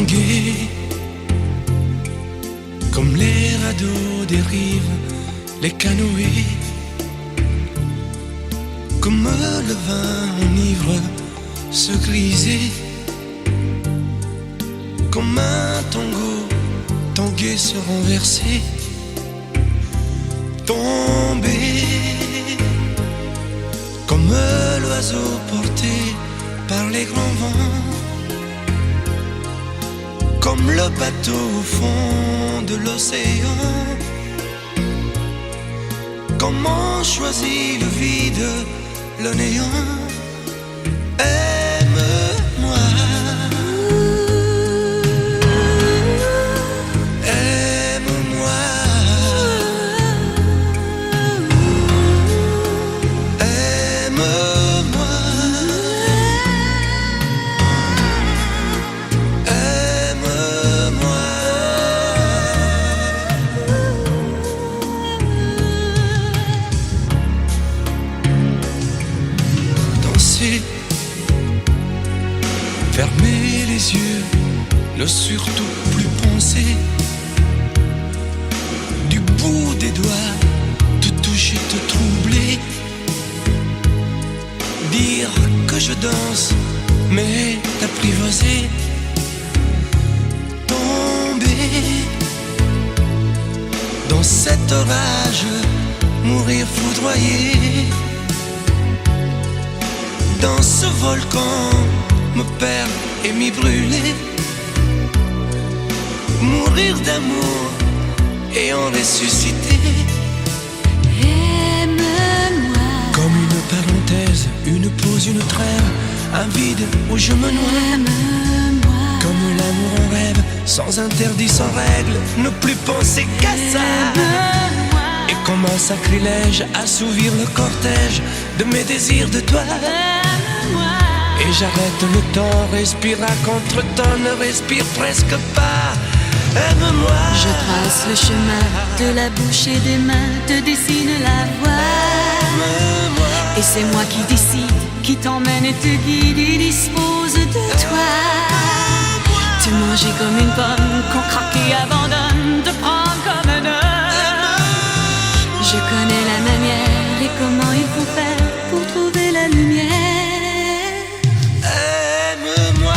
tanguer, comme les radeaux des rives, les canoës, comme le vin enivre se griser, comme un tango tanguer se renverser, tomber, comme l'oiseau porté par les grands vents, comme le bateau au fond de l'océan. Comment choisit le vide, le néant? Aime-moi, aime-moi, aime-moi, aime-moi. Danser, fermer les yeux, ne surtout plus penser, du bout des doigts, te toucher, te troubler, dire que je danse, mais t'apprivoiser, tomber dans cet orage, mourir foudroyé, dans ce volcan, me perdre et m'y brûler, mourir d'amour et en ressusciter. Aime-moi, Comme une parenthèse, une pause, une trêve, un vide où je me noie. aime-moi, Comme l'amour en rêve, sans interdit, sans règle, ne plus penser qu'à ça. aime-moi, Et comme un sacrilège, assouvir le cortège de mes désirs de toi. aime-moi. Et j'arrête le temps, respire à contre-temps, ne respire presque pas. Aime-moi. Je trace le chemin de la bouche et des mains, te dessine la voie. Aime-moi. Et c'est moi qui décide, qui t'emmène et te guide et dispose de toi. Te manger comme une pomme qu'on craque et abandonne, te prendre comme un homme. Je connais la manière et comment il faut faire pour trouver la lumière. Aime-moi.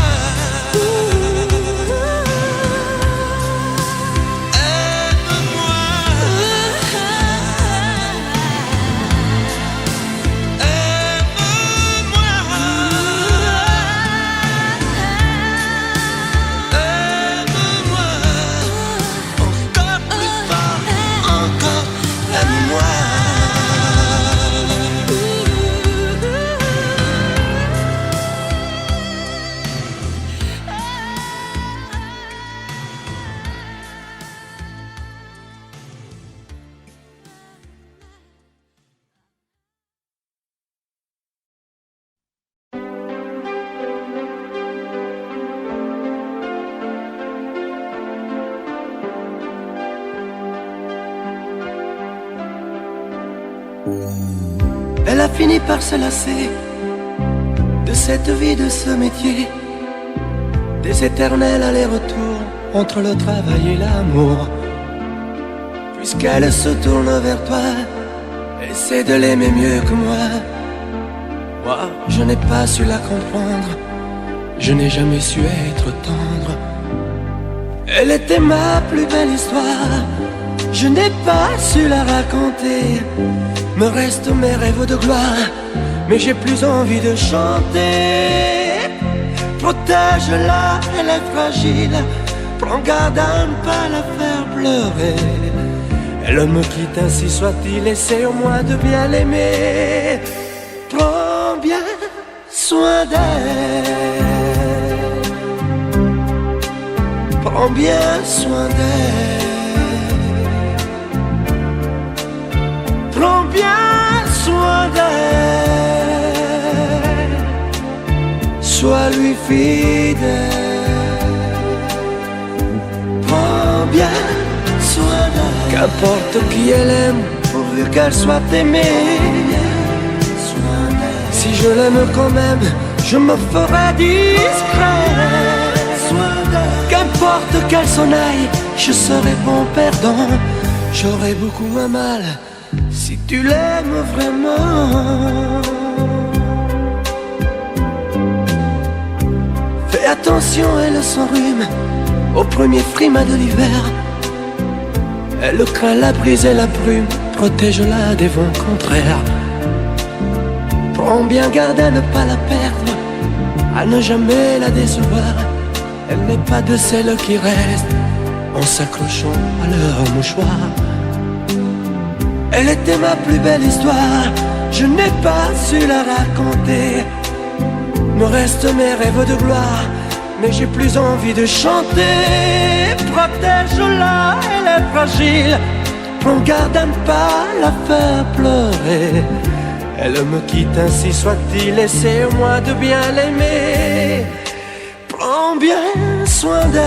Elle a fini par se lasser de cette vie, de ce métier, des éternels allers-retours entre le travail et l'amour. Puisqu'elle se tourne vers toi, essaie de l'aimer mieux que moi. Moi, je n'ai pas su la comprendre, je n'ai jamais su être tendre. Elle était ma plus belle histoire, je n'ai pas su la raconter. Me restent mes rêves de gloire, mais j'ai plus envie de chanter. Protège-la, elle est fragile, prends garde à ne pas la faire pleurer. Elle me quitte, ainsi soit-il, essaie au moins de bien l'aimer. Prends bien soin d'elle, prends bien soin d'elle. Prends bien soin d'elle, sois lui fidèle. Prends bien soin d'elle, qu'importe qui elle aime, pourvu qu'elle soit aimée. Si je l'aime quand même, je me ferai discret. Qu'importe qu'elle s'en aille, je serai bon perdant. J'aurai beaucoup moins mal si tu l'aimes vraiment. Fais attention, elle s'enrhume au premier frima de l'hiver. Elle craint la brise et la brume, protège-la des vents contraires. Prends bien garde à ne pas la perdre, à ne jamais la décevoir. Elle n'est pas de celles qui restent en s'accrochant à leur mouchoir. Elle était ma plus belle histoire, je n'ai pas su la raconter. Me restent mes rêves de gloire, mais j'ai plus envie de chanter. Protège-la, elle est fragile, prends garde à ne pas la faire pleurer. Elle me quitte, ainsi soit-il, essaie-moi de bien l'aimer. Prends bien soin d'elle,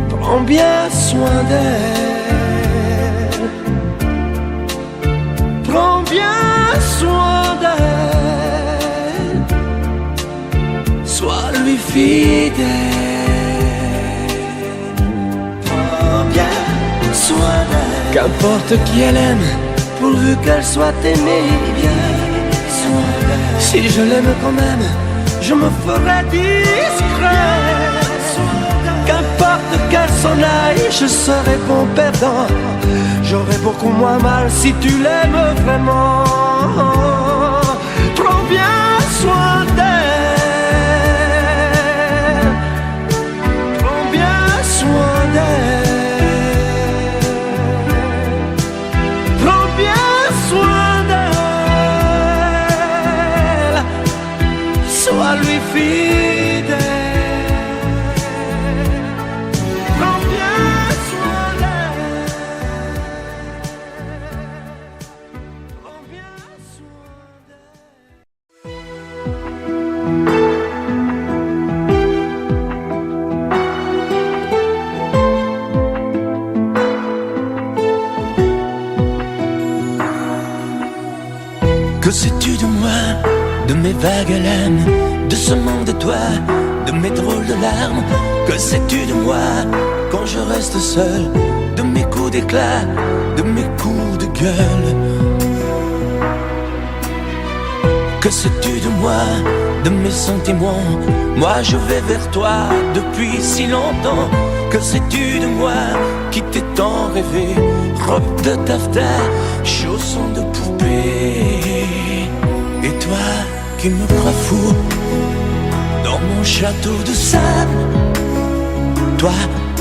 prends bien soin d'elle, prends bien soin d'elle, sois lui fidèle. Prends bien soin d'elle, qu'importe qui elle aime, pourvu qu'elle soit aimée. Bien soin d'elle, si je l'aime quand même, je me ferai discret. Qu'importe qu'elle s'en aille, je serai bon perdant. J'aurai beaucoup moins mal si tu l'aimes vraiment. Prends bien soin d'elle, prends bien soin d'elle, prends bien soin d'elle, sois lui fidèle. Que sais-tu de moi, de mes vagues haleines, de ce manque de toi, de mes drôles de larmes? Que sais-tu de moi quand je reste seul, de mes coups d'éclat, de mes coups de gueule? Que sais-tu de moi, de mes sentiments? Moi je vais vers toi depuis si longtemps. Que sais-tu de moi qui t'ai tant rêvé? Robe de taffetas, chaussons de poupée. Et toi qui me crois fou dans mon château de sable, toi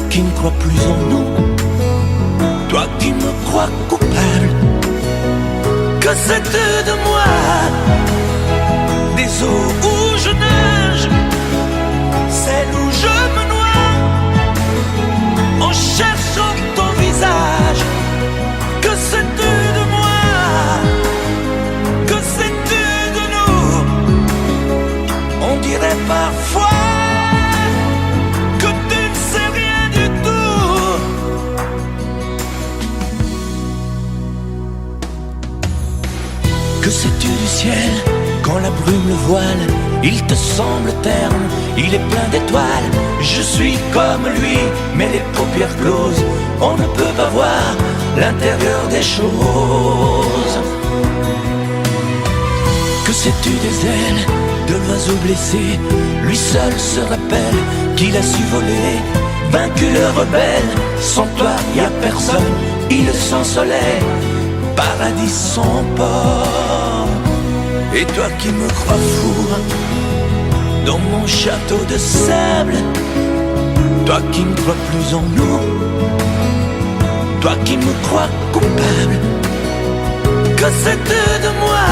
qui ne crois plus en nous, toi qui me crois coupable. Que sais-tu de moi, des eaux où je nage, celles où je me noie, en cherchant ton visage? Que sais-tu de moi, que sais-tu de nous? On dirait parfois que tu ne sais rien du tout. Que sais-tu du ciel quand la brume le voile? Il te semble terne, il est plein d'étoiles. Je suis comme lui, mais les paupières closes. On ne peut pas voir l'intérieur des choses. Que sais-tu des ailes de l'oiseau blessé? Lui seul se rappelle qu'il a su voler. Vaincu le rebelle, sans toi y a personne. Île sans soleil, paradis sans port. Et toi qui me crois fou dans mon château de sable, toi qui ne crois plus en nous, toi qui me crois coupable. Que sais-tu de moi,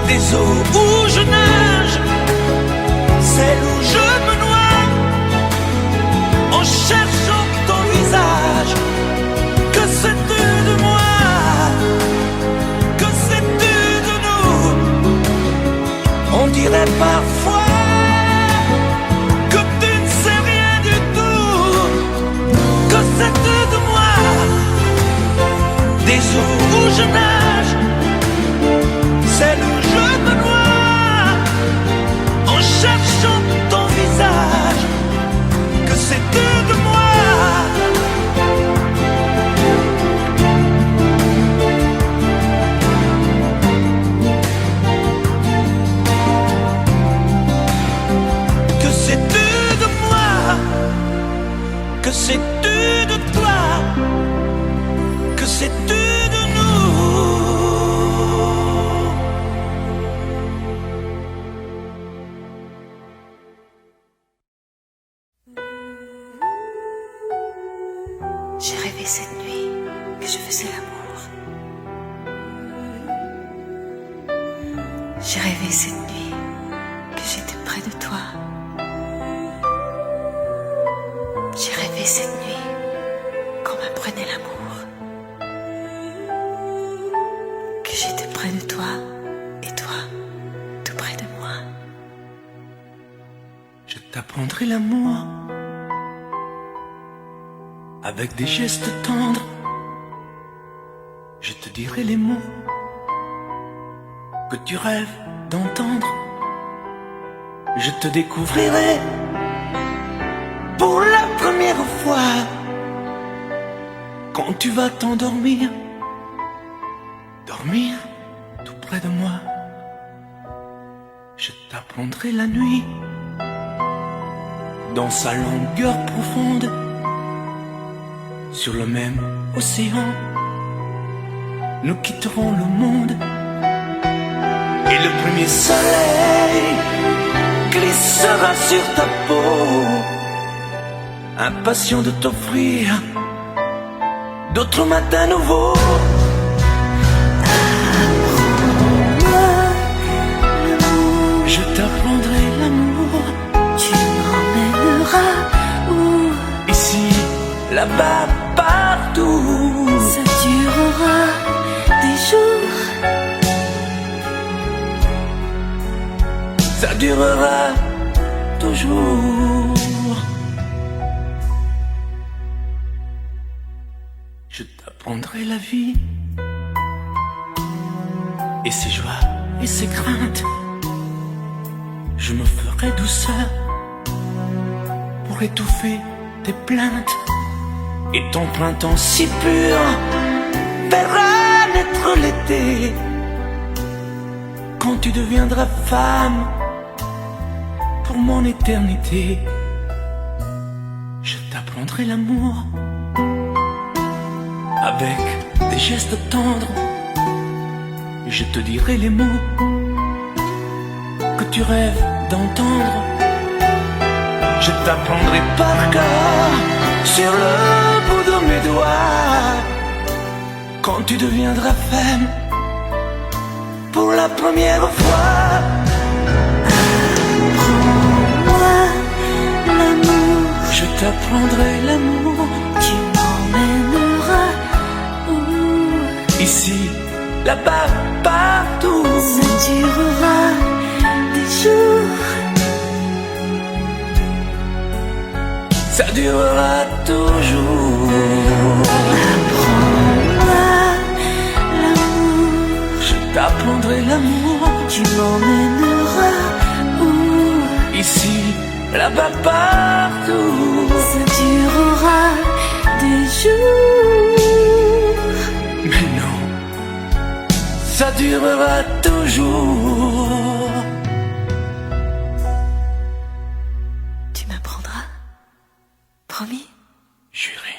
des eaux où je nage, celles où je me noie, en cherchant ton visage? Que sais-tu de moi, que sais-tu de nous? On dirait parfois que tu ne sais rien du tout. Que sais-tu de moi, des eaux où je nage, celles où je me noie, en cherchant cette nuit que je faisais l'amour. J'ai rêvé cette nuit que j'étais près de toi. J'ai rêvé cette nuit qu'on m'apprenait l'amour, que j'étais près de toi et toi tout près de moi. Je t'apprendrai l'amour avec des gestes tendres. Je te dirai les mots que tu rêves d'entendre. Je te découvrirai pour la première fois quand tu vas t'endormir, dormir tout près de moi. Je t'apprendrai la nuit dans sa longueur profonde, sur le même océan, nous quitterons le monde. Et le premier soleil glissera sur ta peau, impatient de t'offrir d'autres matins nouveaux. Apprends-moi l'amour, Je t'apprendrai l'amour, tu m'emmèneras où ici, là-bas, partout. ça durera des jours, Ça durera toujours. Je t'apprendrai la vie et ses joies et ses craintes. Je me ferai douceur pour étouffer tes plaintes. Et ton printemps si pur verra naître l'été, quand tu deviendras femme pour mon éternité. Je t'apprendrai l'amour avec des gestes tendres. Je te dirai les mots que tu rêves d'entendre. Je t'apprendrai par cœur sur le bout de mes doigts, quand tu deviendras femme pour la première fois. apprends-moi l'amour, Je t'apprendrai l'amour, tu m'emmèneras où ici, là-bas, partout. ça durera des jours, Ça durera toujours. apprends-moi l'amour, Je t'apprendrai l'amour, tu m'emmèneras où ici, là-bas, partout. ça durera des jours, Mais non, ça durera toujours. tu m'apprendras, promis. Juré.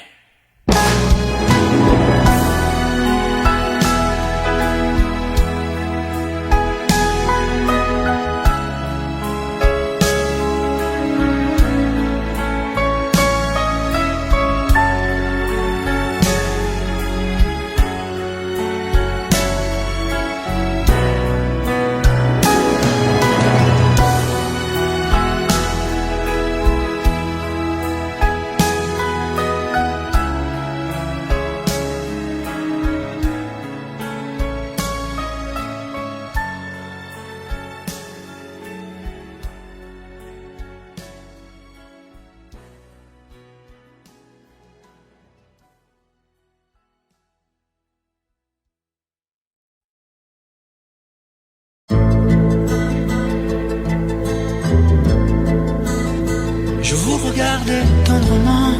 Je vous regardais tendrement.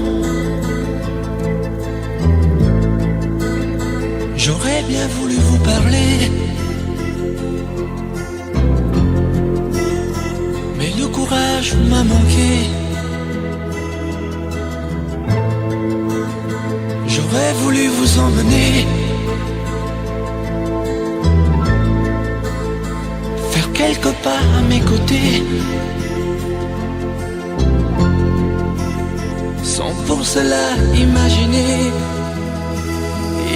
J'aurais bien voulu vous parler, mais le courage m'a manqué. J'aurais voulu vous emmener, faire quelques pas à mes côtés, sans pour cela imaginer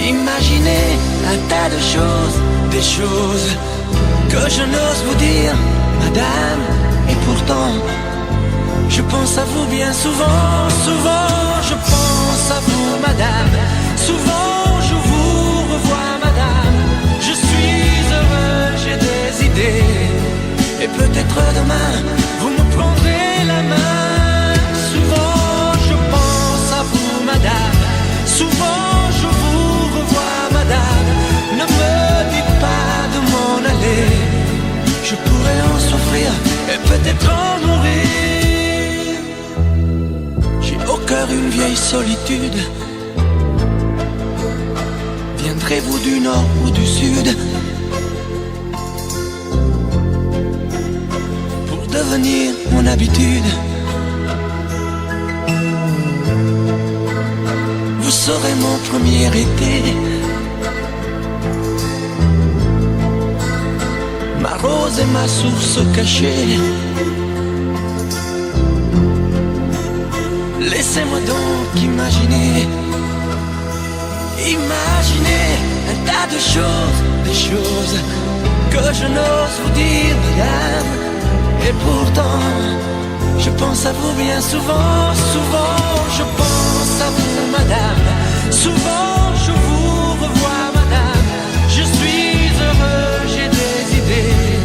Imaginez un tas de choses, des choses que je n'ose vous dire, madame. Et pourtant, je pense à vous bien souvent, souvent je pense à vous, madame. Souvent je vous revois, madame. Je suis heureux, j'ai des idées. Et peut-être demain, vous me prendrez la main. Souvent je pense à vous, madame. Souvent je vous revois, madame. Ne me dites pas de m'en aller. Je pourrais en souffrir et peut-être en mourir. J'ai au cœur une vieille solitude. Viendrez-vous du nord ou du sud pour devenir mon habitude? Vous serez mon premier été, ma rose et ma source cachée. Laissez-moi donc imaginer, imaginer un tas de choses, des choses que je n'ose vous dire, madame. Et pourtant, je pense à vous bien souvent, souvent je pense à vous, madame. Souvent je vous revois, madame. Je suis heureux, j'ai des idées.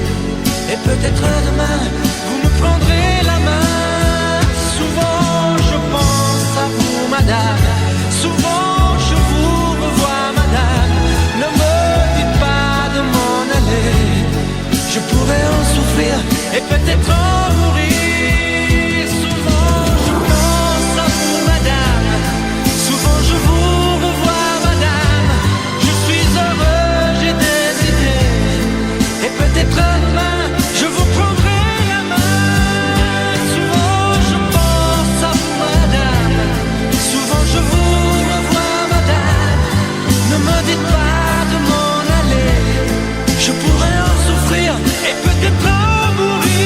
Et peut-être demain, vous me prendrez la main. Souvent je pense à vous, madame. Souvent je vous revois, madame. Ne me dites pas de m'en aller. Je pourrais en souffrir et peut-être en mourir. Souvent je pense à vous, madame. Souvent je vous revois, madame. Je suis heureux, j'ai des idées. Et peut-être demain, je vous prendrai la main. Souvent je pense à vous, madame. Souvent je vous revois, madame. Ne me dites pas de m'en aller. Je pourrais en souffrir et peut-être en mourir.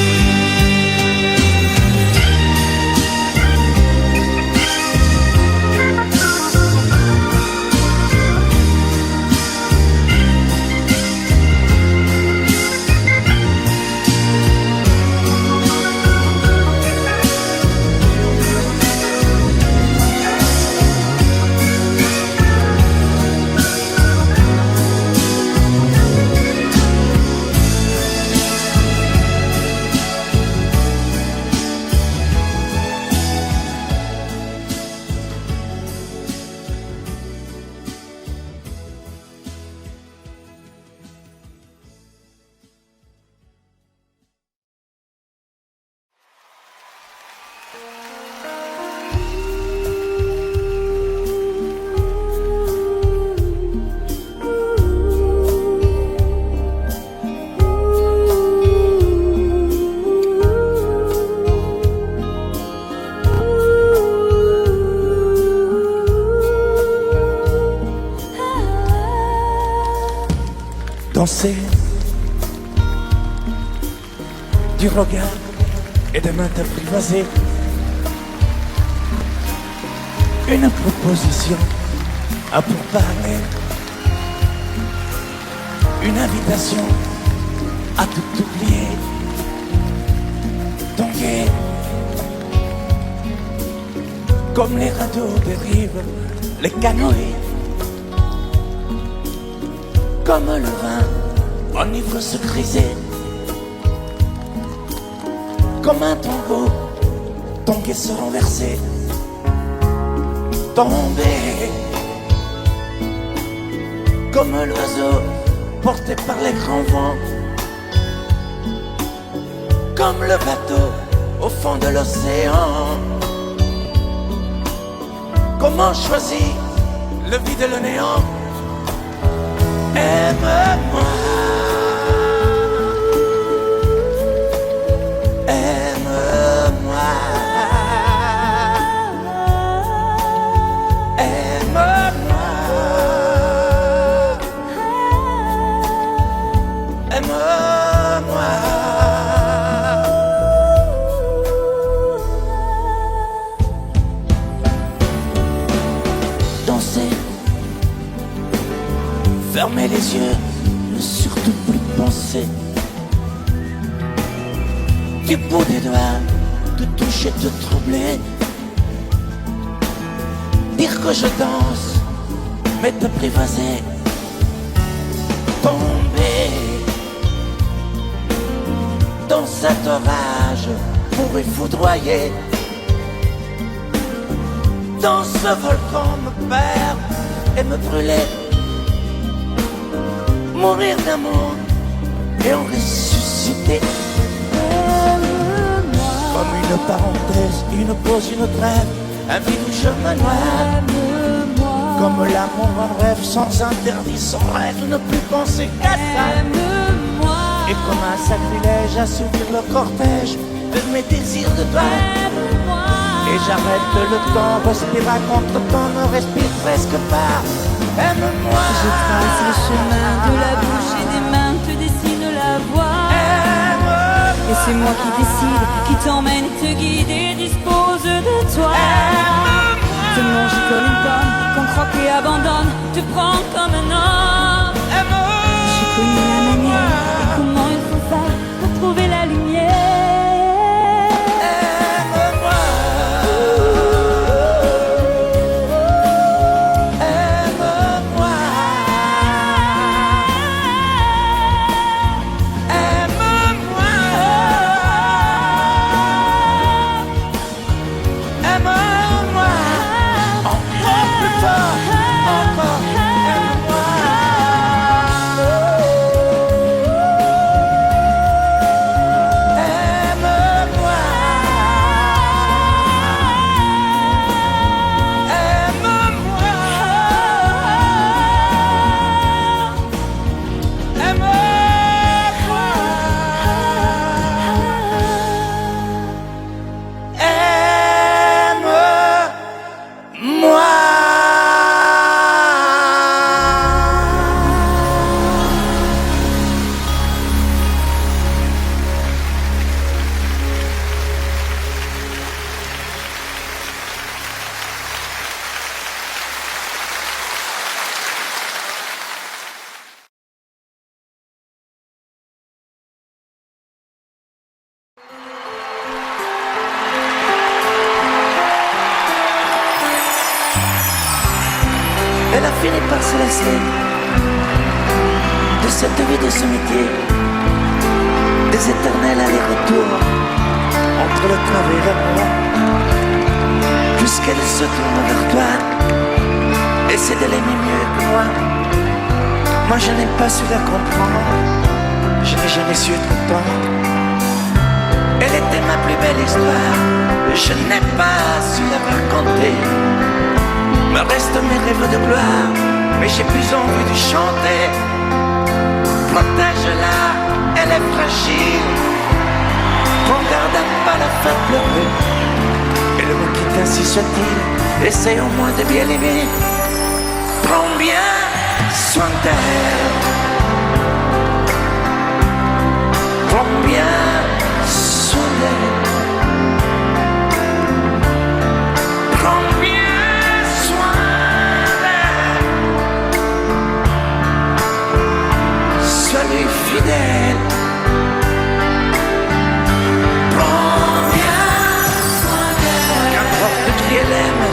Danser du regard et des mains t'apprivoiser. Une proposition à pourparler. Une invitation à tout oublier. Tanguer comme les radeaux des rives, les canoës. Comme le vin enivre se griser. Comme un tango, tanguer se renverser. Tomber comme l'oiseau porté par les grands vents. Comme le bateau au fond de l'océan. Comment choisir le vide et le néant? Aime-moi, aime-moi, aime-moi, aime-moi. Danser les yeux, ne surtout plus penser. Du bout des doigts, te toucher, te troubler. Dire que je danse, mais te prévaser. Tomber dans cet orage pour y foudroyer. Dans ce volcan me perdre et me brûler. Mourir d'amour et en ressusciter. Comme une parenthèse, une pause, une trêve, un vide où je me noie. Comme l'amour en rêve, sans interdit, sans règle, ne plus penser qu'à ça. Et comme un sacrilège, assouvir le cortège de mes désirs de toi. Et j'arrête le temps, respire à contre-temps, ne respire presque pas. Aime-moi. Je trace le chemin de la bouche et des mains, te dessine la voie. Et c'est moi qui décide, qui t'emmène, te guide et dispose de toi. Te mange comme une pomme, qu'on croque et abandonne, te prends comme un homme. J'ai connu la manière et comment il faut faire pour trouver la lumière. Elle a fini par se lasser de cette vie de ce métier, des éternels allers-retours entre le travail et l'amour, jusqu'elle se tourne vers toi et c'est de l'aimer mieux que moi. Moi je n'ai pas su la comprendre, je n'ai jamais su être content. Elle était ma plus belle histoire, je n'ai pas su la raconter. Me restent mes rêves de gloire, mais j'ai plus envie de chanter. Protège-la, elle est fragile. Prends garde à pas la faire pleurer. Et le mot quitte ainsi soit-il, essaye au moins de bien l'aimer. Prends bien soin d'elle. Prends bien soin d'elle. Prends bien. Sois-lui fidèle. Prends bien soin d'elle. Qu'importe qui elle aime,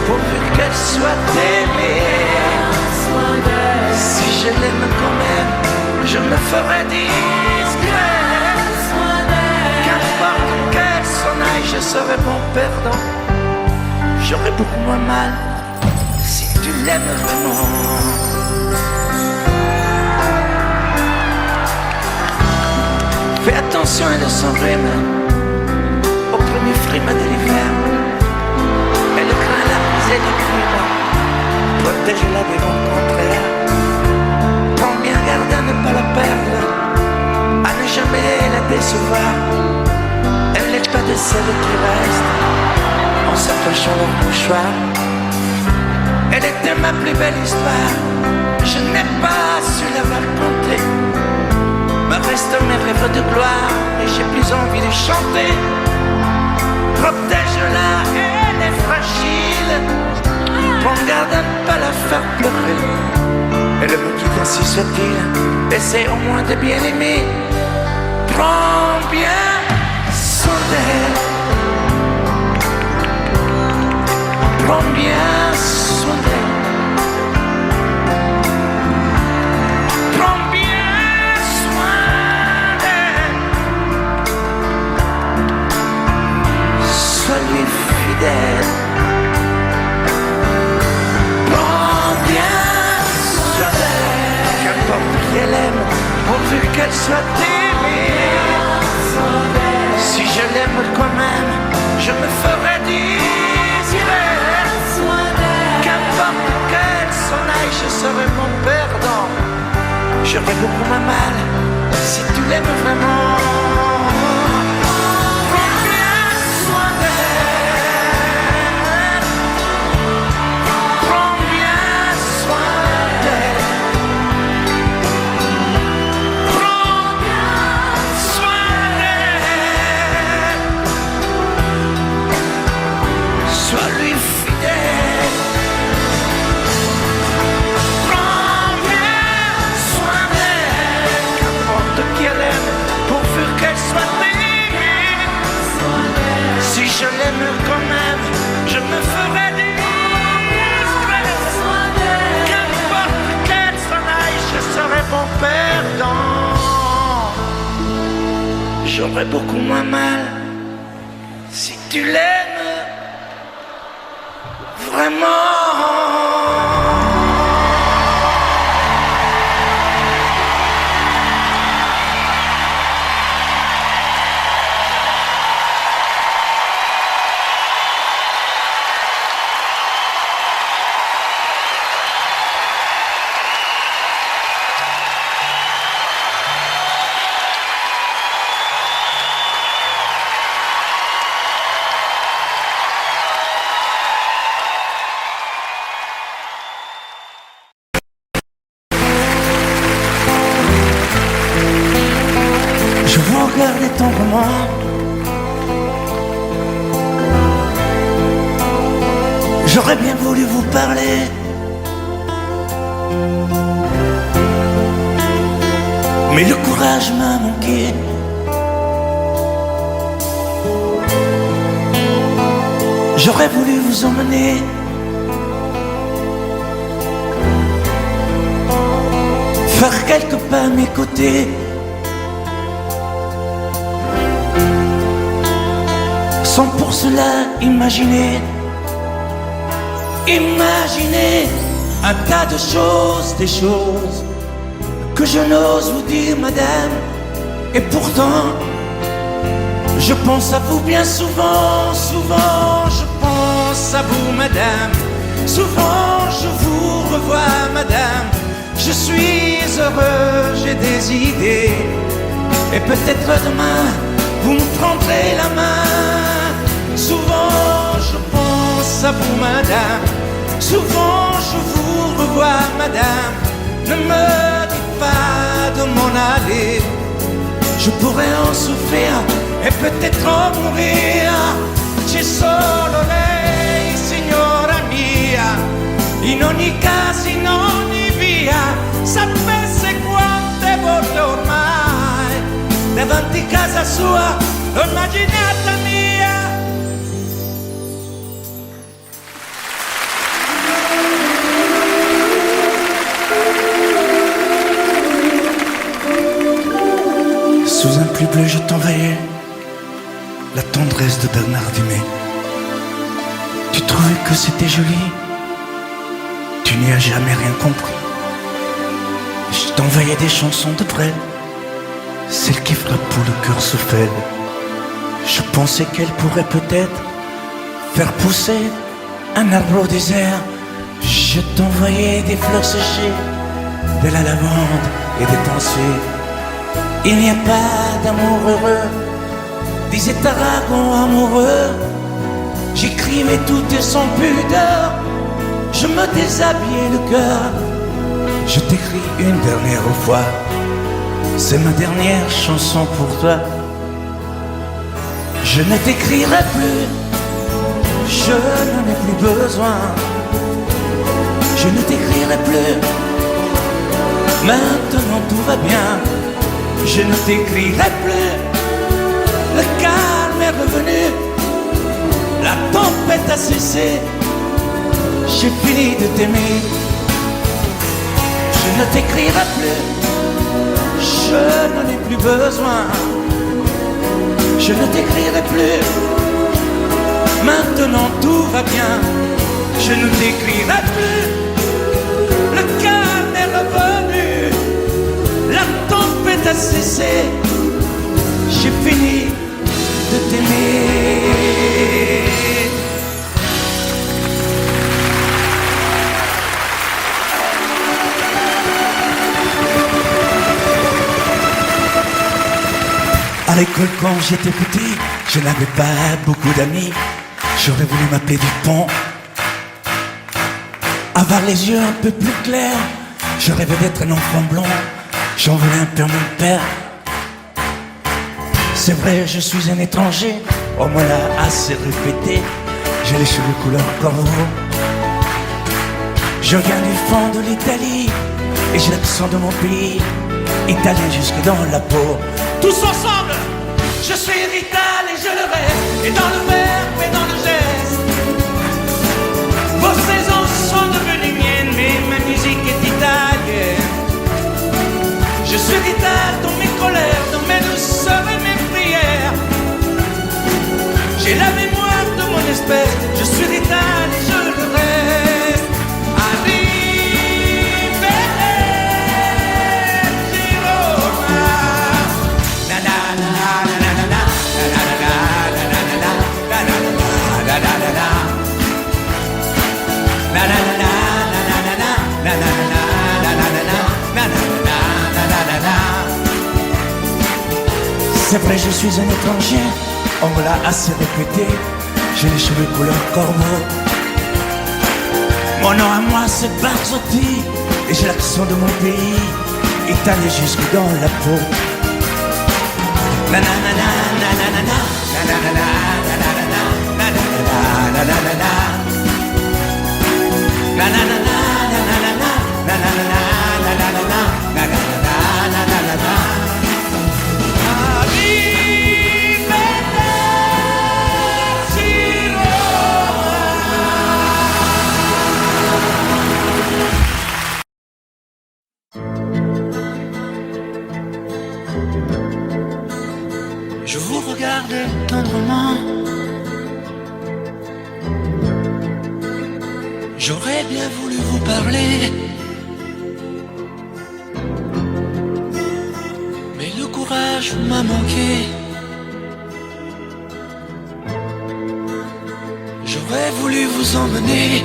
pourvu qu'elle soit aimée. Si je l'aime quand même, je me ferai discret. Qu'importe qu'elle s'en aille, je serai bon perdant. J'aurai beaucoup moins mal si tu l'aimes vraiment. Fais attention à de son rime, au premier frime de l'hiver. Elle craint la brisée du crime, protège-la des vents contraires. Prends bien garde à ne pas la perdre, à ne jamais la décevoir. Elle n'est pas de celles qui restent en s'attachant leur mouchoir. Elle était ma plus belle histoire, je n'ai pas su la raconter. Me restent mes rêves de gloire et j'ai plus envie de chanter. Protège-la, elle est fragile. Prends garde à ne pas la faire pleurer. Et Elle me quitte, ainsi soit-il. Essaie au moins de bien aimer. Prends bien soin d'elle. Prends bien soin d'elle. Prends bien soin d'elle. Sois-lui fidèle. Prends bien soin d'elle. Qu'importe qui elle aime, pourvu qu'elle soit aimée. Si je l'aime quand même, je me ferai désirer. Qu'importe qu'elle s'en aille, je serai mon perdant. J'aurais beaucoup moins mal si tu l'aimes vraiment. Prends bien soin d'elle. Prends bien soin d'elle. Prends bien soin d'elle. Sois-lui fidèle. Prends bien soin d'elle. Qu'importe qui elle aime, pourvu qu'elle soit aimée. Si je l'aime quand même, je me ferai discret. Qu'importe qu'elle s'en aille, je serai bon perdant. J'aurais beaucoup moins mal si tu l'aimes vraiment. Je vous regardais tendrement. J'aurais bien voulu vous parler. Mais le courage m'a manqué. J'aurais voulu vous emmener faire quelques pas à mes côtés. Sans pour cela imaginer un tas de choses, des choses que je n'ose vous dire, madame. Et pourtant, je pense à vous bien souvent, souvent je pense à vous, madame. Souvent je vous revois, madame. Je suis heureux, j'ai des idées. Et peut-être demain, vous me prendrez la main. Souvent je pense à vous, madame. Souvent je vous revois, madame. Ne me dites pas de m'en aller. Je pourrais en souffrir et peut-être en mourir. C'è solo lei, signora mia. In ogni caso, in ogni via. Sapesse quante volte ormai davanti casa sua l'ho immaginata mia. Sous un pluie bleu, je t'envoyais la tendresse de Bernard Dumay. Tu trouvais que c'était joli, tu n'y as jamais rien compris. Je t'envoyais des chansons de Brel, celles qui frappent où le cœur se fêle. Je pensais qu'elle pourrait peut-être faire pousser un arbre au désert. Je t'envoyais des fleurs séchées, de la lavande et des pensées. Il n'y a pas d'amour heureux, disait Aragon amoureux. J'écrivais tout et sans pudeur, je me déshabillais le cœur. Je t'écris une dernière fois, c'est ma dernière chanson pour toi. Je ne t'écrirai plus, je n'en ai plus besoin. Je ne t'écrirai plus, Maintenant tout va bien, je ne t'écrirai plus. Le calme est revenu, la tempête a cessé. J'ai fini de t'aimer. Je ne t'écrirai plus, je n'en ai plus besoin. Je ne t'écrirai plus, maintenant tout va bien. Je ne t'écrirai plus, le calme est revenu, la tempête a cessé. J'ai fini de t'aimer. À l'école quand j'étais petit, je n'avais pas beaucoup d'amis. J'aurais voulu m'appeler Dupont, avoir les yeux un peu plus clairs. Je rêvais d'être un enfant blond, j'en voulais un peu à mon père. C'est vrai, je suis un étranger, on me l'a assez répété. J'ai les cheveux couleur corbeau, je viens du fond de l'Italie et j'ai l'accent de mon pays, italien jusque dans la peau. Tous ensemble, je suis vital et je le reste, et dans le verbe et dans le geste. Vos saisons sont devenues miennes, mais ma musique est italienne. Je suis vital dans mes colères, dans mes douceurs et mes prières. J'ai la mémoire de mon espèce, je suis vital et je le reste. C'est vrai, je suis un étranger, on me l'a assez répété. J'ai les cheveux couleur corbeau. Mon nom à moi c'est Barzotti, et j'ai l'accent de mon pays, italien jusque dans la peau. Je vous regardais tendrement. J'aurais bien voulu vous parler, mais le courage m'a manqué. J'aurais voulu vous emmener,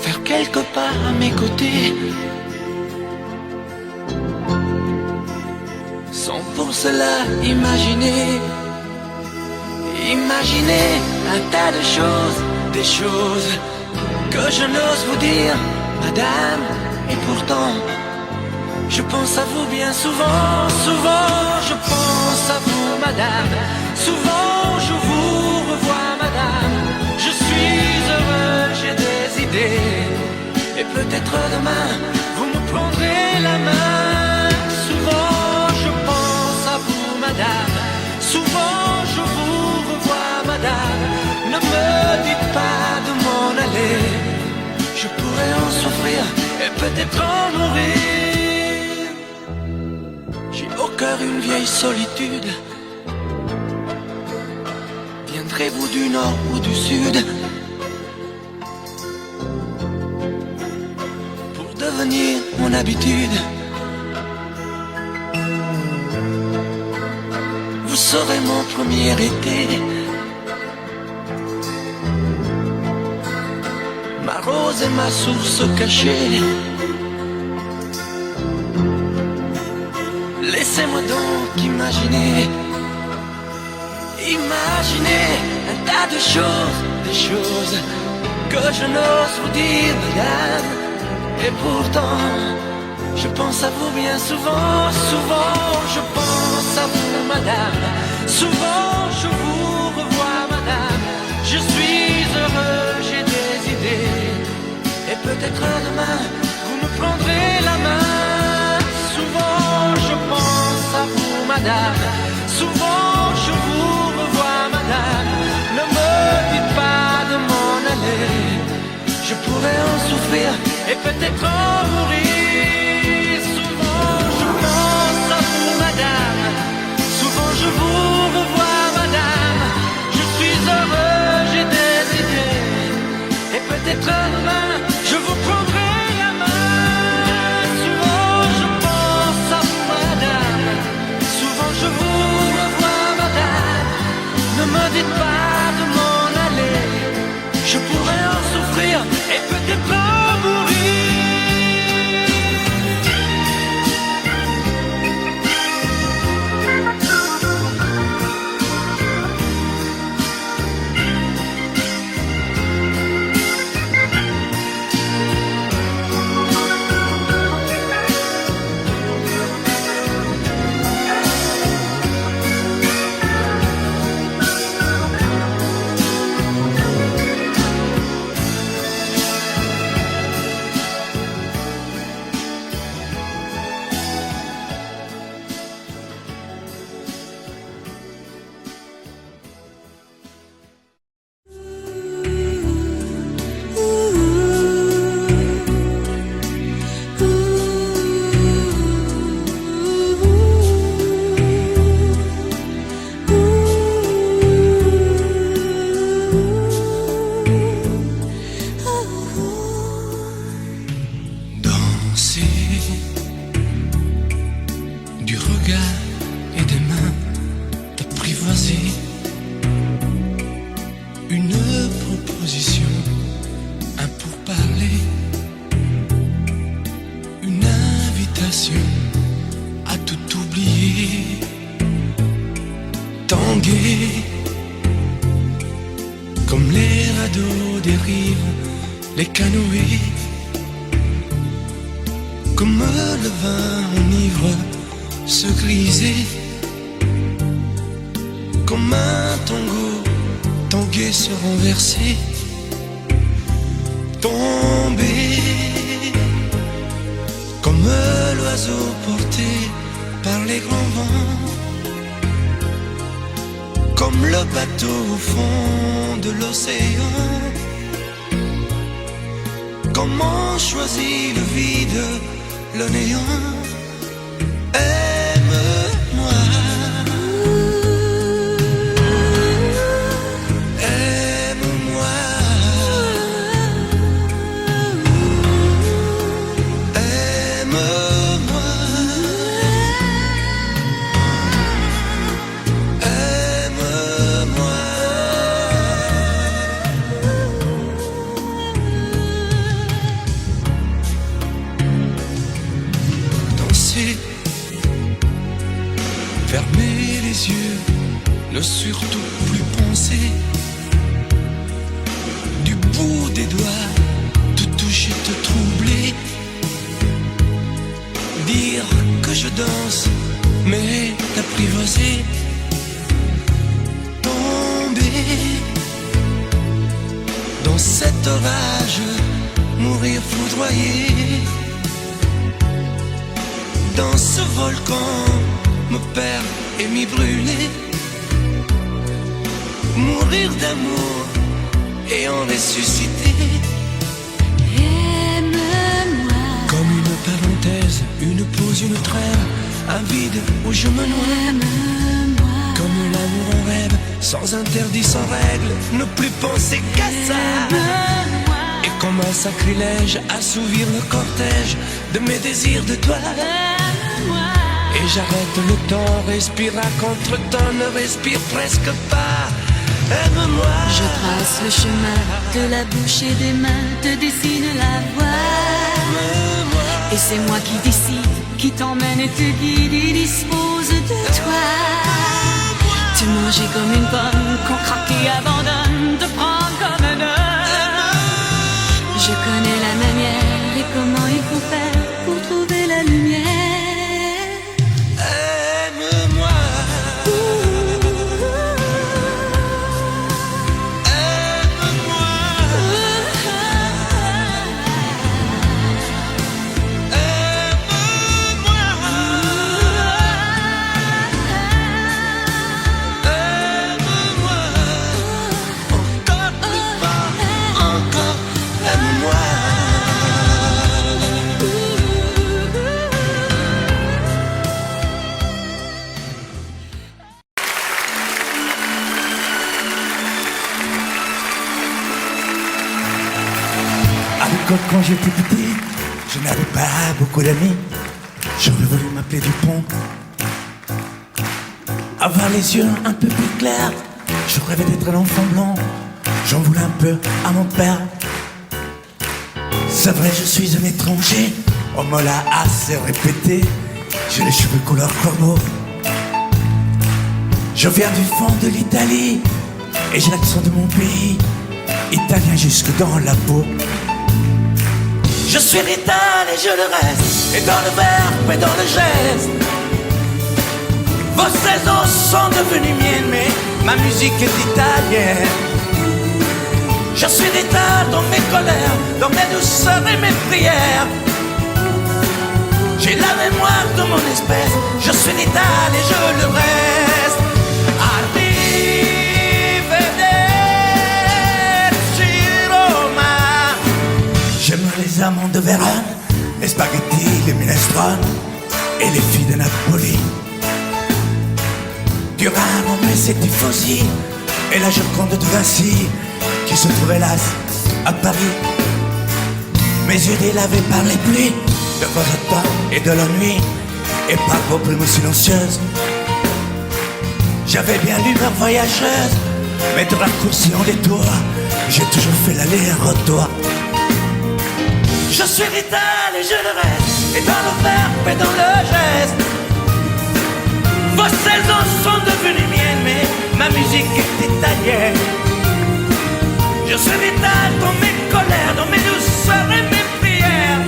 faire quelques pas à mes côtés, sans pour cela imaginer un tas de choses, des choses que je n'ose vous dire, madame. Et pourtant, je pense à vous bien souvent, souvent je pense à vous, madame. Souvent je vous revois, madame. Je suis heureux, j'ai des idées, et peut-être demain vous me prendrez la main. Souvent je pense à vous, madame. Souvent je vous revois, madame. Ne me dites pas de m'en aller, je pourrais en souffrir et peut-être en mourir. J'ai au cœur une vieille solitude. Viendrez-vous du nord ou du sud pour devenir mon habitude? Vous serez mon premier été, ma rose et ma source cachée. Laissez-moi donc imaginer un tas de choses, des choses que je n'ose vous dire, madame. Et pourtant, je pense à vous bien souvent, souvent je pense à vous, madame. Souvent je vous revois, madame. Je suis heureux, j'ai des idées, peut-être demain, vous me prendrez la main. Souvent je pense à vous, madame. Souvent je vous revois, madame. Ne me dites pas de m'en aller. Je pourrais en souffrir et peut-être en mourir. Souvent je pense à vous, madame. Souvent je vous revois, madame. Je suis heureux, j'ai des idées. Et peut-être demain, je vous prendrai la main. Souvent je pense à vous, madame. Souvent je vous revois, madame. Ne me dites pas de m'en aller. Je pourrais en souffrir et peut-être en mourir. Du regard et des mains t'apprivoiser. Une proposition, un pourparler, une invitation à tout oublier. Tanguer comme les radeaux des rives, les canoës. Comme le vin enivre, se griser. Comme un tango, tanguer, se renverser. Tomber comme l'oiseau porté par les grands vents. Comme le bateau au fond de l'océan. Comment choisit le vide, le néant? Aime-moi, aime-moi, aime-moi, aime-moi. Fermer les yeux, ne surtout plus penser. Du bout des doigts, te toucher, te troubler. Dire que je danse, mais t'apprivoiser. Tomber dans cet orage, mourir foudroyé. Dans ce volcan, me perdre et m'y brûler. Mourir d'amour et en ressusciter. Aime-moi Comme une parenthèse, une pause, une trêve, un vide où je me noie. Aime-moi Comme l'amour en rêve, sans interdit, sans règle, ne plus penser qu'à ça. Aime-moi Et comme un sacrilège, assouvir le cortège de mes désirs de toi. Aime-moi Et j'arrête le temps, respire à contre-temps, ne respire presque pas. Aime-moi. Je trace le chemin de la bouche et des mains, te dessine la voie. Aime-moi. Et c'est moi qui décide, qui t'emmène et te guide et dispose de toi. Te manger comme une pomme, qu'on craque et abandonne, te prendre comme un homme. Je connais la manière et comment il faut faire pour trouver la lumière. Aime-moi. Aime-moi. l'école quand j'étais petit, je n'avais pas beaucoup d'amis. J'aurais voulu m'appeler Dupont, avoir les yeux un peu plus clairs. Je rêvais d'être un enfant blanc, j'en voulais un peu à mon père. C'est vrai, je suis un étranger, on me l'a assez répété. J'ai les cheveux couleur corbeau. Je viens du fond de l'Italie et j'ai l'accent de mon pays, italien jusque dans la peau. Je suis rital et je le reste, et dans le verbe et dans le geste. Vos saisons sont devenues miennes, mais ma musique est italienne. Je suis rital dans mes colères, dans mes douceurs et mes prières. J'ai la mémoire de mon espèce, je suis rital et je le reste. Arrivederci Roma. J'aime les amandes de Vérone, les spaghettis, les minestrone et les filles de Napoli. Durand, mais et Tifosi et la Joconde de Vinci qui se trouve hélas à Paris. Mes yeux délavés par les pluies de vos automnes et de la nuit et par vos plumes silencieuses. J'avais bien l'humeur voyageuse, mais de raccourci en détour, j'ai toujours fait l'aller-retour. Je suis rital et je le reste, et dans le verbe et dans le geste. Vos saisons sont devenues miennes, mais ma musique est italienne. Je suis rital dans mes colères, dans mes douceurs et mes prières.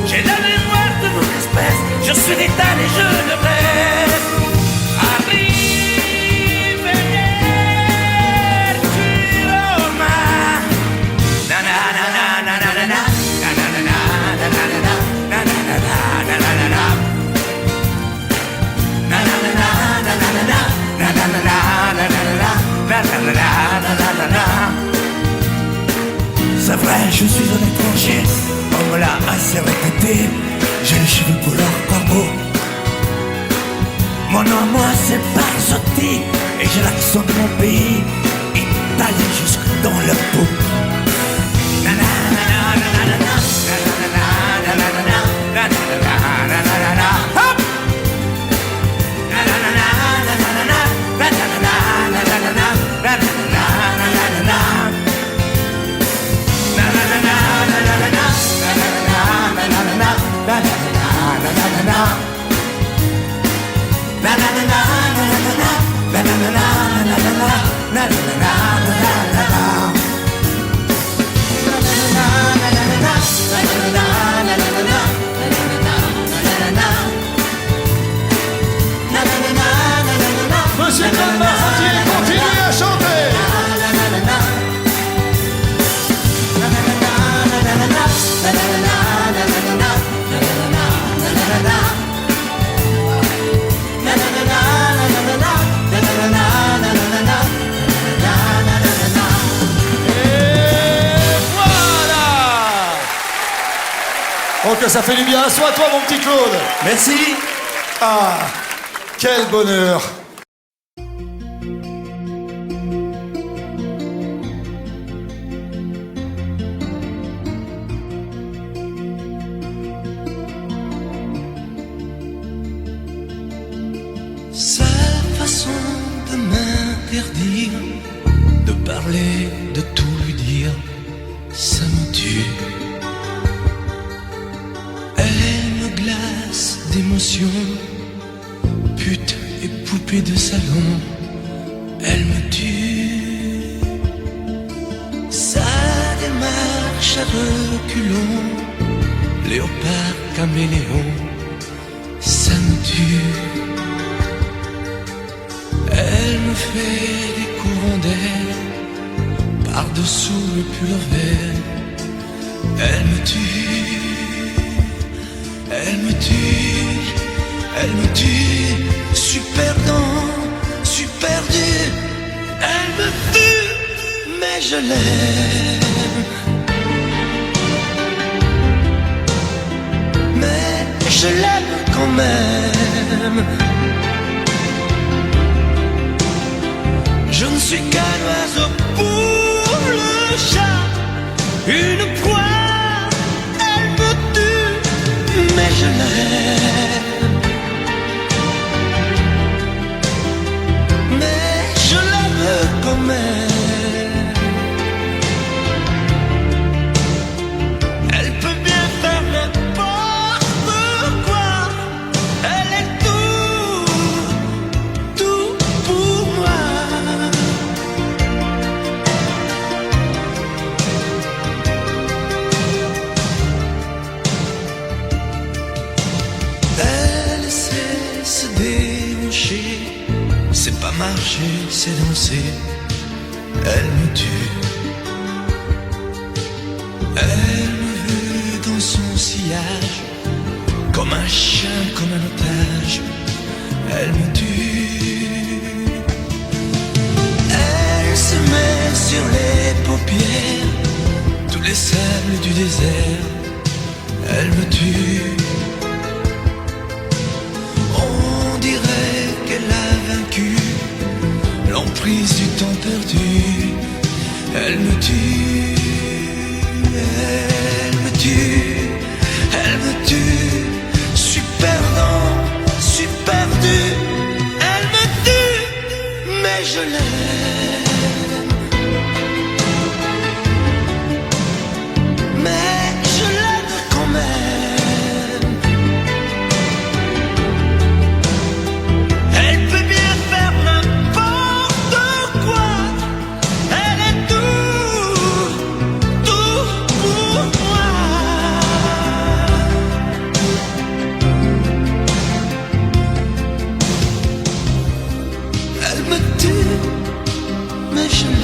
J'ai la mémoire de mon espèce, je suis rital et je le reste. Arrivederci Roma. Na na na na na na na na na na na na na na na na na na na. C'est vrai, je suis un étranger, on me l'a assez répété. J'ai les cheveux couleur corbeau. Mon nom, moi, c'est Barzotti, et j'ai l'accent de mon pays, italien jusque dans le peau. Monsieur Claude Barzotti, continuez à chanter. Oh, que ça fait du bien. Sois toi, mon petit Claude. Merci. Ah, quel bonheur. Sa façon de m'interdire de parler, de tout lui dire, ça me tue. Elle me glace d'émotion, pute et poupée de salon, elle me tue. Sa démarche à reculons, léopard caméléon, ça me tue. Elle me fait des courants d'air par-dessous le pull vert. Elle me tue, elle me tue, elle me tue. Super dent, super dur. Elle me tue, mais je l'aime. Mais je l'aime quand même. Je ne suis qu'un oiseau pour le chat, une proie, elle me tue, mais je l'aime. Mais je l'aime quand même. Elle peut bien faire n'importe quoi, elle est tout pour moi. Elle sait se déhancher, c'est pas marcher, c'est danser. Elle me tue. Elle me veut dans son sillage, comme un chien, comme un otage. Elle me tue. Elle se met sur les paupières tous les sables du désert. Elle me tue. On dirait qu'elle a vaincu l'emprise du temps perdu. Elle me tue. Elle me tue. Elle me tue. Je suis perdant, je suis perdu. Elle me tue, mais je l'aime. Mais je l'aime quand même. Elle peut bien faire n'importe quoi. Elle est tout pour moi. Elle me tue, mais je l'aime.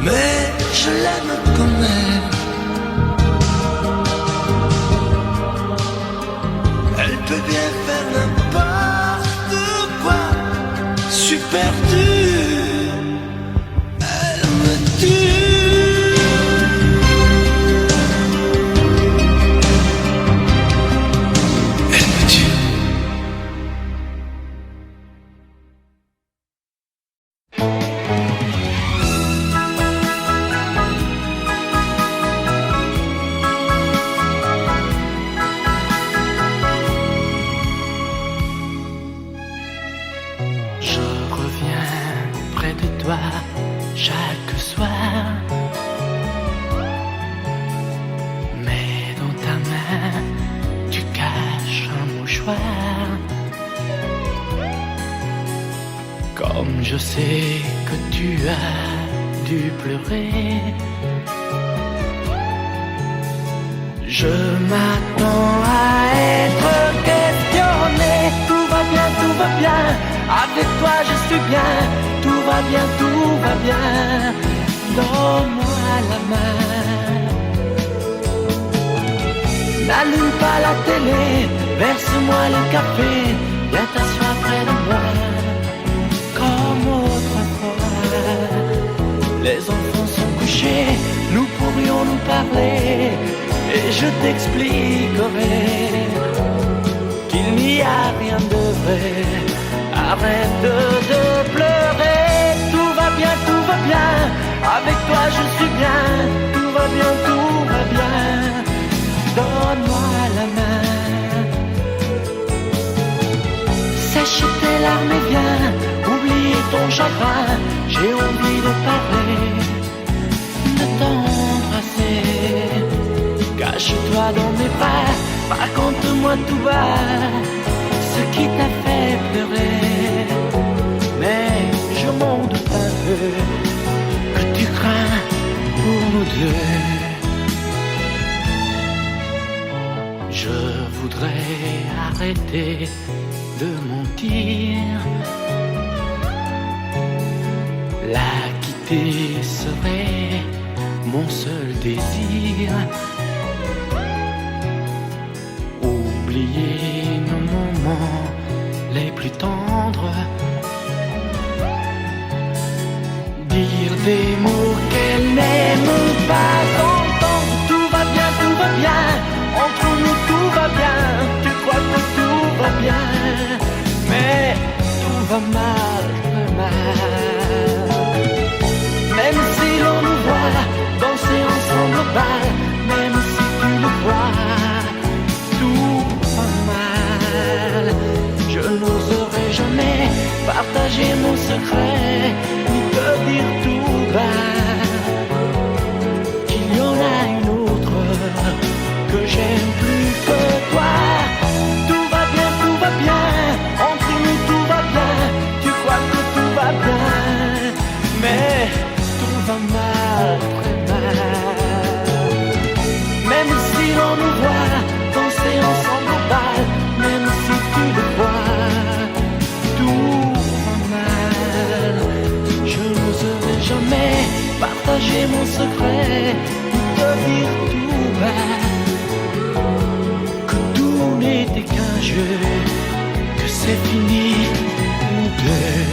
Mais je l'aime quand même. Elle peut bien faire n'importe quoi. Je suis perdu. Elle me tue. Elle me tue. Je reviens près de toi chaque soir, mais dans ta main tu caches un mouchoir. Comme je sais que tu as dû pleurer, je m'attends à être questionné. Tout va bien, tout va bien. Avec toi je suis bien. Tout va bien, tout va bien. Donne-moi la main. N'allume pas la télé, verse-moi le café. Viens t'asseoir près de moi, comme autrefois. Les enfants sont couchés, nous pourrions nous parler. Et je t'expliquerai qu'il n'y a rien de vrai. Arrête de pleurer. Tout va bien, tout va bien. Avec toi je suis bien. Tout va bien, tout va bien. Donne-moi la main. Sèche tes larmes et viens. Oublie ton chagrin. J'ai envie de parler, de t'embrasser. Cache-toi dans mes bras. Raconte-moi tout bas ce qui t'a fait pleurer. Mais je m'en doute un peu que tu crains pour nous deux. Je voudrais arrêter de mentir. La quitter serait mon seul désir. Oublier nos moments les plus tendres. Dire des mots qu'elle n'aime pas entendre. Tout va bien, tout va bien. Entre nous tout va bien. Tu crois que tout va bien, mais tout va mal, très mal. partager mon secret, ni te dire tout bas qu'il y en a une autre que j'aime plus que toi. Tout va bien, entre nous tout va bien. Tu crois que tout va bien, mais tout va mal, très mal. Même si l'on nous voit danser ensemble au bal, même si tu le vois, tout va mal. Je n'oserai jamais partager mon secret, ni te dire tout bas que tout n'était qu'un jeu, que c'est fini, nous deux.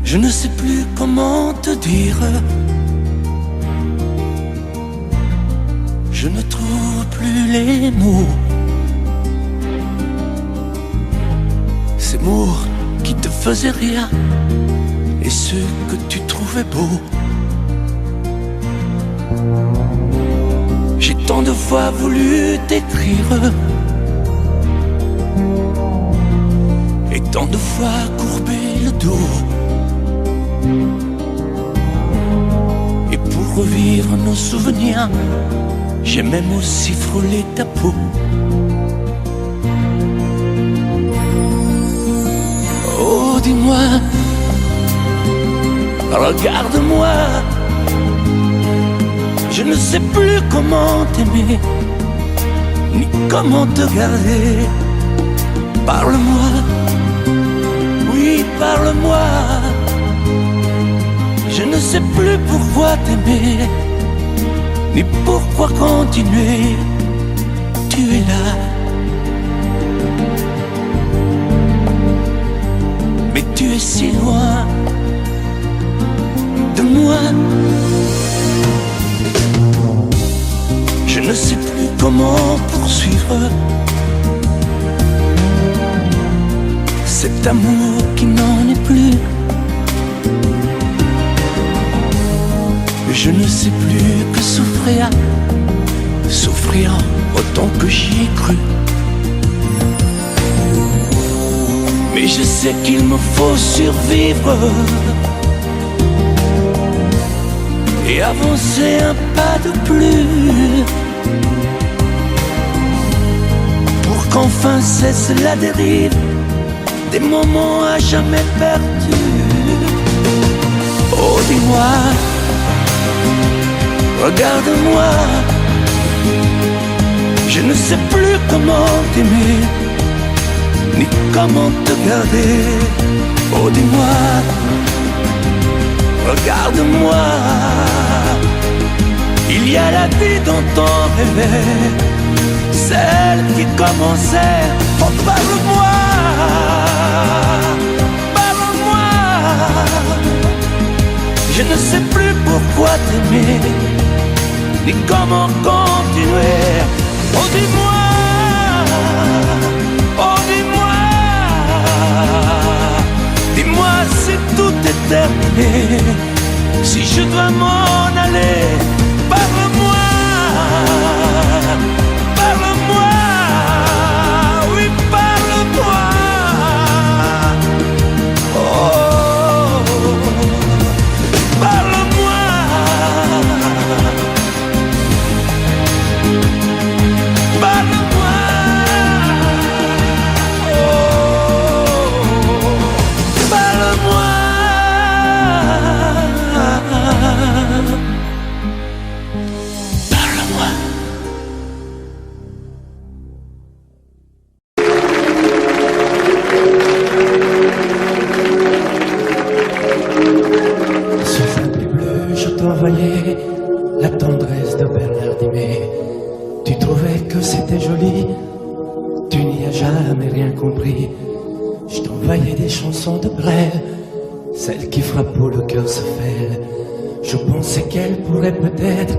Je ne sais plus comment te dire. Je ne trouve plus les mots. Ces mots qui te faisaient rire et ceux que tu trouvais beaux. J'ai tant de fois voulu t'écrire et tant de fois courbé le dos. Et pour revivre nos souvenirs, j'ai même aussi frôlé ta peau. Oh, dis-moi, regarde-moi. Je ne sais plus comment t'aimer, ni comment te garder. Parle-moi, oui, parle-moi. Je ne sais plus pourquoi t'aimer, ni pourquoi continuer. Tu es là, mais tu es si loin de moi. Je ne sais plus comment poursuivre cet amour qui n'en est plus. Je ne sais plus que souffrir, souffrir autant que j'y ai cru. Mais je sais qu'il me faut survivre et avancer un pas de plus pour qu'enfin cesse la dérive des moments à jamais perdus. Oh, dis-moi, regarde-moi. Je ne sais plus comment t'aimer, ni comment te garder. Oh, dis-moi, regarde-moi. Il y a la vie dont on rêvait, celle qui commençait. Oh, parle-moi, parle-moi. Je ne sais plus pourquoi t'aimer, ni comment continuer. Oh, dis-moi, oh, dis-moi. Dis-moi si tout est terminé, si je dois m'en aller. Parle-moi, parle-moi, oui, parle-moi. Oh, parle-moi. Parle-moi. Oh, parle-moi. T'envoyais la tendresse de Bernard Dimet. Tu trouvais que c'était joli, tu n'y as jamais rien compris. Je t'envoyais des chansons de Brel, celles qui frappent où le cœur se fêle. Je pensais qu'elles pourraient peut-être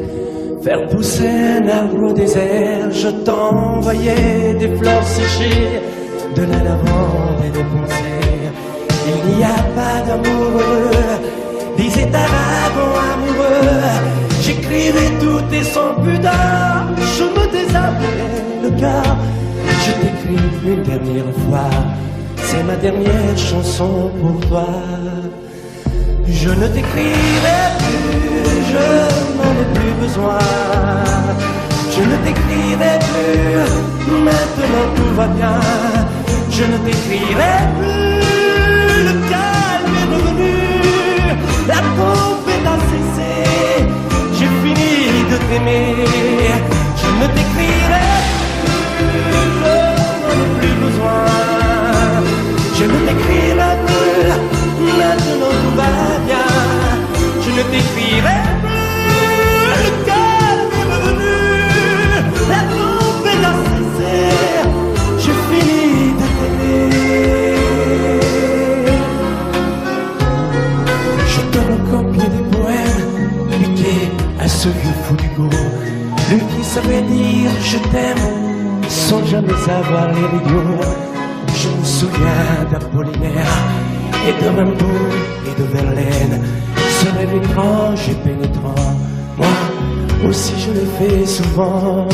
faire pousser un arbre au désert. Je t'envoyais des fleurs séchées, de la lavande et des pensées. Il n'y a pas d'amour heureux, disait un avant amoureux. J'écrivais tout et sans pudeur, je me déshabillais le cœur. Je t'écris une dernière fois, c'est ma dernière chanson pour toi. Je ne t'écrirai plus, je n'en ai plus besoin. Je ne t'écrirai plus, maintenant tout va bien. Je ne t'écrirai plus, le calme est revenu, la tempête a cessé, j'ai fini de t'aimer. Je ne t'écrirai plus, je n'en ai plus besoin. Je ne t'écrirai plus, maintenant tout va bien. Je ne t'écrirai plus, le calme est revenu, la tempête a cessé, j'ai fini de t'aimer. Je te recopiais des poèmes piqués à ce vieux fou d'Hugo, lui qui savait dire je t'aime sans jamais savoir les rigots. Je me souviens d'Apollinaire et de Rimbaud et de Verlaine, ce rêve étrange et pénétrant, moi aussi je l'ai fait souvent.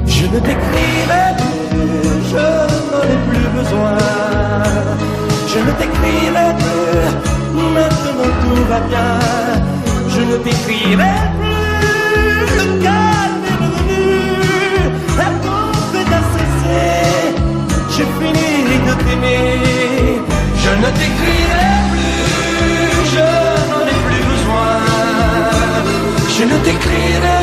Je ne t'écrirai plus, je n'en ai plus besoin. Je ne t'écrirai plus, maintenant tout va bien. Je ne t'écrirai plus, le calme est revenu, la tempête a cessé, j'ai fini de t'aimer. Je ne t'écrirai plus, je n'en ai plus besoin. Je ne t'écrirai